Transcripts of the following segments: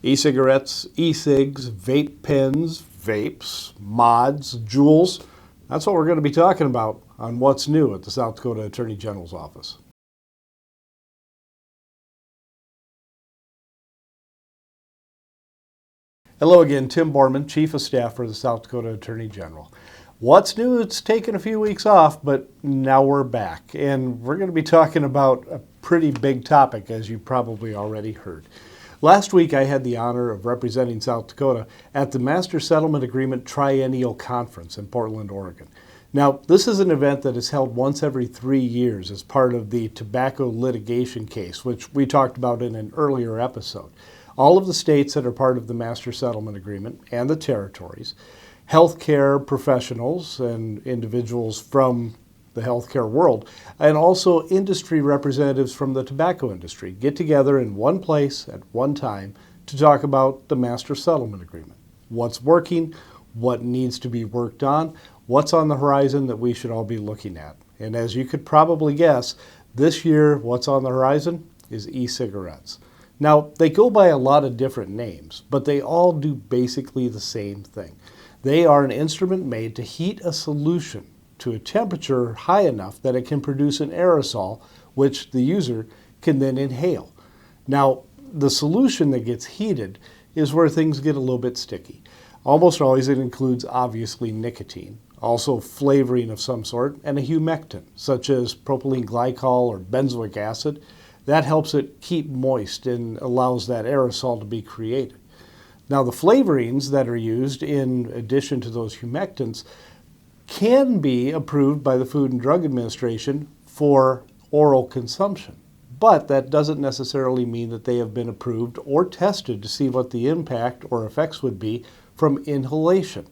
E-cigarettes, e-cigs, vape pens, vapes, mods, jewels. That's what we're going to be talking about on What's New at the South Dakota Attorney General's office. Hello again, Tim Borman, Chief of Staff for the South Dakota Attorney General. What's new? It's taken a few weeks off, but now we're back. And we're going to be talking about a pretty big topic, as you probably already heard. Last week, I had the honor of representing South Dakota at the Master Settlement Agreement Triennial Conference in Portland, Oregon. Now, this is an event that is held once every 3 years as part of the tobacco litigation case, which we talked about in an earlier episode. All of the states that are part of the Master Settlement Agreement and the territories, healthcare professionals and individuals from the healthcare world, and also industry representatives from the tobacco industry get together in one place at one time to talk about the Master Settlement Agreement. What's working, what needs to be worked on, what's on the horizon that we should all be looking at. And as you could probably guess, this year what's on the horizon is e-cigarettes. Now, they go by a lot of different names, but they all do basically the same thing. They are an instrument made to heat a solution to a temperature high enough that it can produce an aerosol, which the user can then inhale. Now, the solution that gets heated is where things get a little bit sticky. Almost always it includes, obviously, nicotine, also flavoring of some sort, and a humectant, such as propylene glycol or benzoic acid. That helps it keep moist and allows that aerosol to be created. Now, the flavorings that are used in addition to those humectants can be approved by the Food and Drug Administration for oral consumption, but that doesn't necessarily mean that they have been approved or tested to see what the impact or effects would be from inhalation.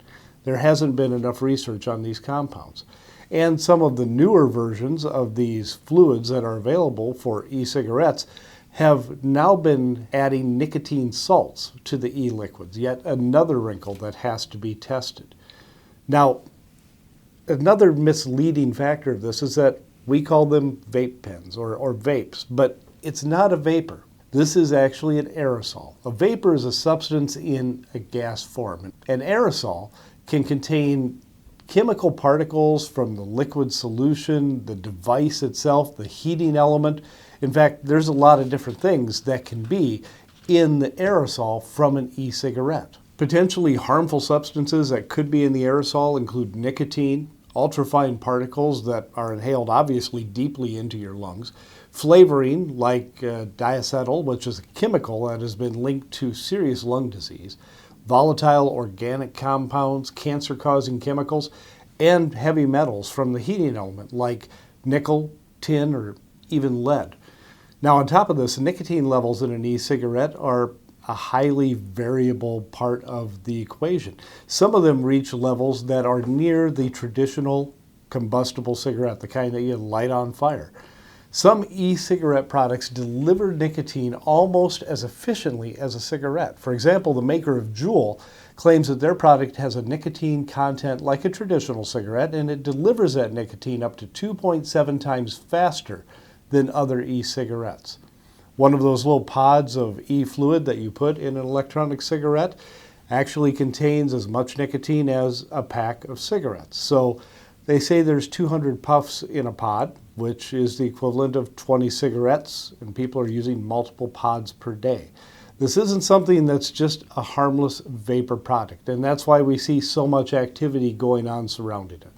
There hasn't been enough research on these compounds. And some of the newer versions of these fluids that are available for e-cigarettes have now been adding nicotine salts to the e-liquids, yet another wrinkle that has to be tested. Now, another misleading factor of this is that we call them vape pens or vapes, but it's not a vapor. This is actually an aerosol. A vapor is a substance in a gas form. An aerosol can contain chemical particles from the liquid solution, the device itself, the heating element. In fact, there's a lot of different things that can be in the aerosol from an e-cigarette. Potentially harmful substances that could be in the aerosol include nicotine, ultrafine particles that are inhaled obviously deeply into your lungs, flavoring like diacetyl, which is a chemical that has been linked to serious lung disease, volatile organic compounds, cancer-causing chemicals, and heavy metals from the heating element like nickel, tin, or even lead. Now, on top of this, nicotine levels in an e-cigarette are a highly variable part of the equation. Some of them reach levels that are near the traditional combustible cigarette, the kind that you light on fire. Some e-cigarette products deliver nicotine almost as efficiently as a cigarette. For example, the maker of Juul claims that their product has a nicotine content like a traditional cigarette, and it delivers that nicotine up to 2.7 times faster than other e-cigarettes. One of those little pods of e-fluid that you put in an electronic cigarette actually contains as much nicotine as a pack of cigarettes. So they say there's 200 puffs in a pod, which is the equivalent of 20 cigarettes, and people are using multiple pods per day. This isn't something that's just a harmless vapor product, and that's why we see so much activity going on surrounding it.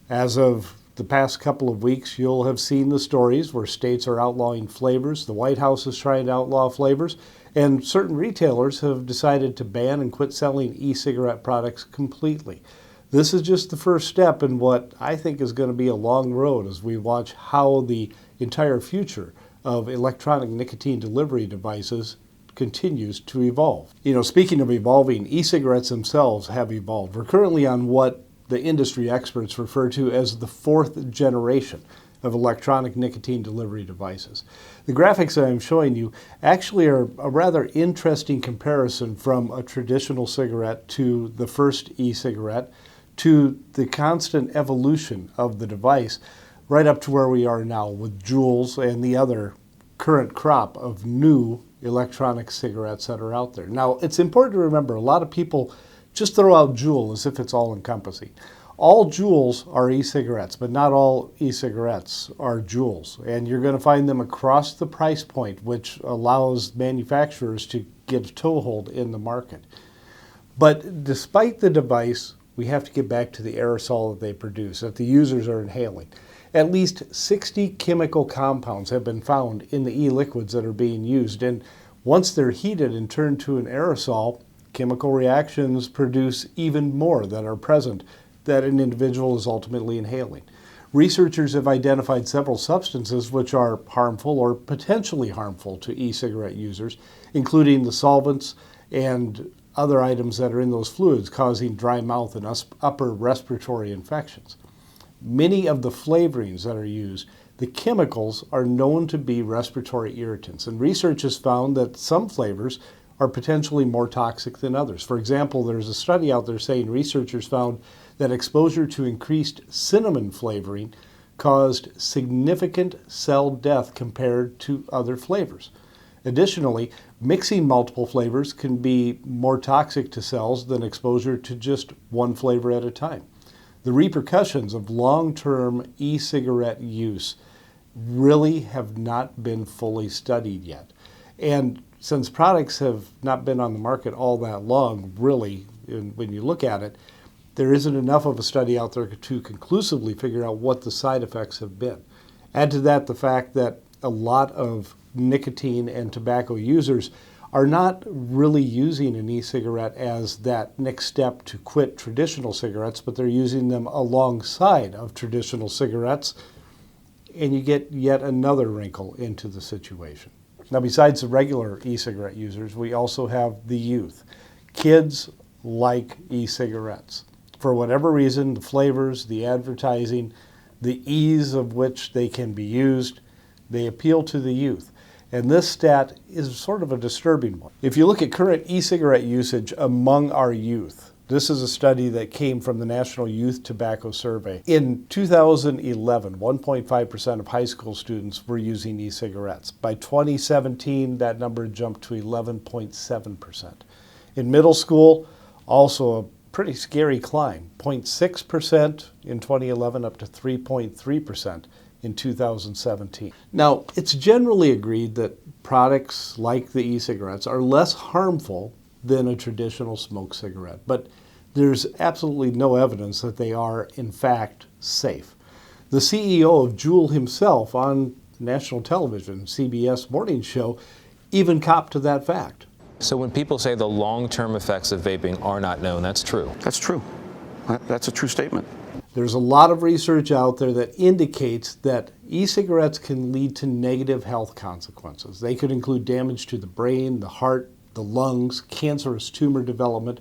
As of the past couple of weeks, you'll have seen the stories where states are outlawing flavors. The White House is trying to outlaw flavors, and certain retailers have decided to ban and quit selling e-cigarette products completely. This is just the first step in what I think is going to be a long road as we watch how the entire future of electronic nicotine delivery devices continues to evolve. Speaking of evolving, e-cigarettes themselves have evolved. We're currently on what the industry experts refer to as the fourth generation of electronic nicotine delivery devices. The graphics that I'm showing you actually are a rather interesting comparison from a traditional cigarette to the first e-cigarette to the constant evolution of the device right up to where we are now with Juuls and the other current crop of new electronic cigarettes that are out there. Now, it's important to remember a lot of people just throw out Juul as if it's all-encompassing. All Juuls are e-cigarettes, but not all e-cigarettes are Juuls. And you're going to find them across the price point, which allows manufacturers to get a toehold in the market. But despite the device, we have to get back to the aerosol that they produce, that the users are inhaling. At least 60 chemical compounds have been found in the e-liquids that are being used. And once they're heated and turned to an aerosol, chemical reactions produce even more that are present that an individual is ultimately inhaling. Researchers have identified several substances which are harmful or potentially harmful to e-cigarette users, including the solvents and other items that are in those fluids causing dry mouth and upper respiratory infections. Many of the flavorings that are used, the chemicals are known to be respiratory irritants, and research has found that some flavors are potentially more toxic than others. For example, there's a study out there saying researchers found that exposure to increased cinnamon flavoring caused significant cell death compared to other flavors. Additionally, mixing multiple flavors can be more toxic to cells than exposure to just one flavor at a time. The repercussions of long-term e-cigarette use really have not been fully studied yet. And since products have not been on the market all that long, really, when you look at it, there isn't enough of a study out there to conclusively figure out what the side effects have been. Add to that the fact that a lot of nicotine and tobacco users are not really using an e-cigarette as that next step to quit traditional cigarettes, but they're using them alongside of traditional cigarettes, and you get yet another wrinkle into the situation. Now, besides the regular e-cigarette users, we also have the youth. Kids like e-cigarettes. For whatever reason, the flavors, the advertising, the ease of which they can be used, they appeal to the youth. And this stat is sort of a disturbing one. If you look at current e-cigarette usage among our youth, this is a study that came from the National Youth Tobacco Survey. In 2011, 1.5% of high school students were using e-cigarettes. By 2017, that number jumped to 11.7%. In middle school, also a pretty scary climb, 0.6% in 2011 up to 3.3% in 2017. Now, it's generally agreed that products like the e-cigarettes are less harmful than a traditional smoke cigarette, but there's absolutely no evidence that they are, in fact, safe. The CEO of Juul himself on national television, CBS Morning Show, even copped to that fact. So when people say the long-term effects of vaping are not known, that's true? That's true. That's a true statement. There's a lot of research out there that indicates that e-cigarettes can lead to negative health consequences. They could include damage to the brain, the heart, the lungs, cancerous tumor development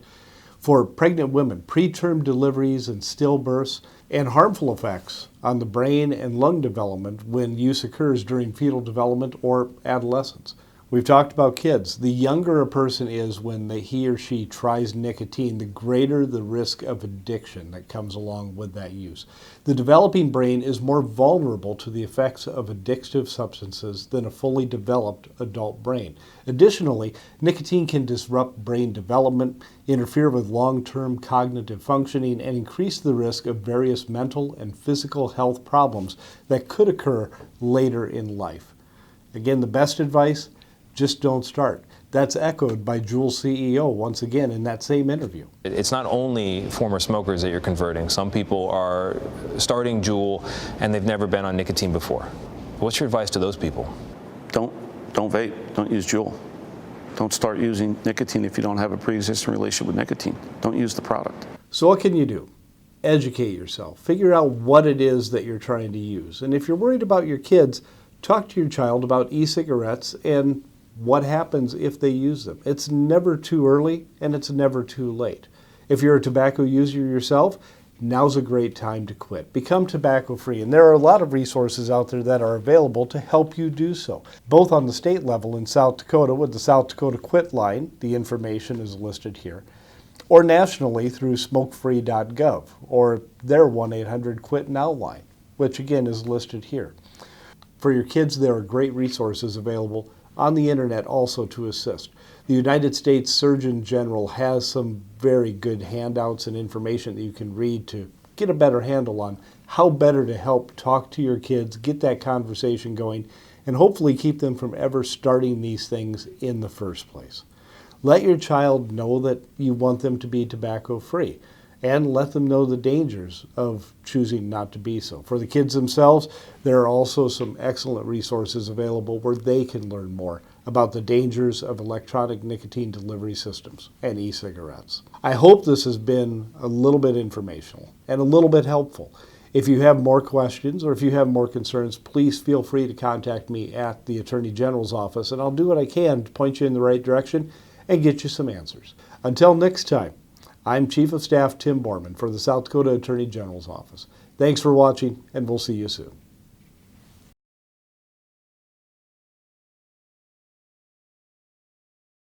for pregnant women, preterm deliveries and stillbirths, and harmful effects on the brain and lung development when use occurs during fetal development or adolescence. We've talked about kids. The younger a person is when he or she tries nicotine, the greater the risk of addiction that comes along with that use. The developing brain is more vulnerable to the effects of addictive substances than a fully developed adult brain. Additionally, nicotine can disrupt brain development, interfere with long-term cognitive functioning, and increase the risk of various mental and physical health problems that could occur later in life. Again, the best advice: just don't start. That's echoed by Juul CEO once again in that same interview. It's not only former smokers that you're converting. Some people are starting Juul and they've never been on nicotine before. What's your advice to those people? Don't vape. Don't use Juul. Don't start using nicotine if you don't have a pre-existing relationship with nicotine. Don't use the product. So what can you do? Educate yourself. Figure out what it is that you're trying to use. And if you're worried about your kids, talk to your child about e-cigarettes and what happens if they use them. It's never too early and it's never too late. If you're a tobacco user yourself, now's a great time to quit. Become tobacco free, and there are a lot of resources out there that are available to help you do so. Both on the state level in South Dakota with the South Dakota Quit line, the information is listed here, or nationally through smokefree.gov or their 1-800-QUIT-NOW line, which again is listed here. For your kids, there are great resources available on the internet also to assist. The United States Surgeon General has some very good handouts and information that you can read to get a better handle on how better to help talk to your kids, get that conversation going, and hopefully keep them from ever starting these things in the first place. Let your child know that you want them to be tobacco-free, and let them know the dangers of choosing not to be so. For the kids themselves, there are also some excellent resources available where they can learn more about the dangers of electronic nicotine delivery systems and e-cigarettes. I hope this has been a little bit informational and a little bit helpful. If you have more questions or if you have more concerns, please feel free to contact me at the Attorney General's office, and I'll do what I can to point you in the right direction and get you some answers. Until next time, I'm Chief of Staff Tim Borman for the South Dakota Attorney General's Office. Thanks for watching, and we'll see you soon.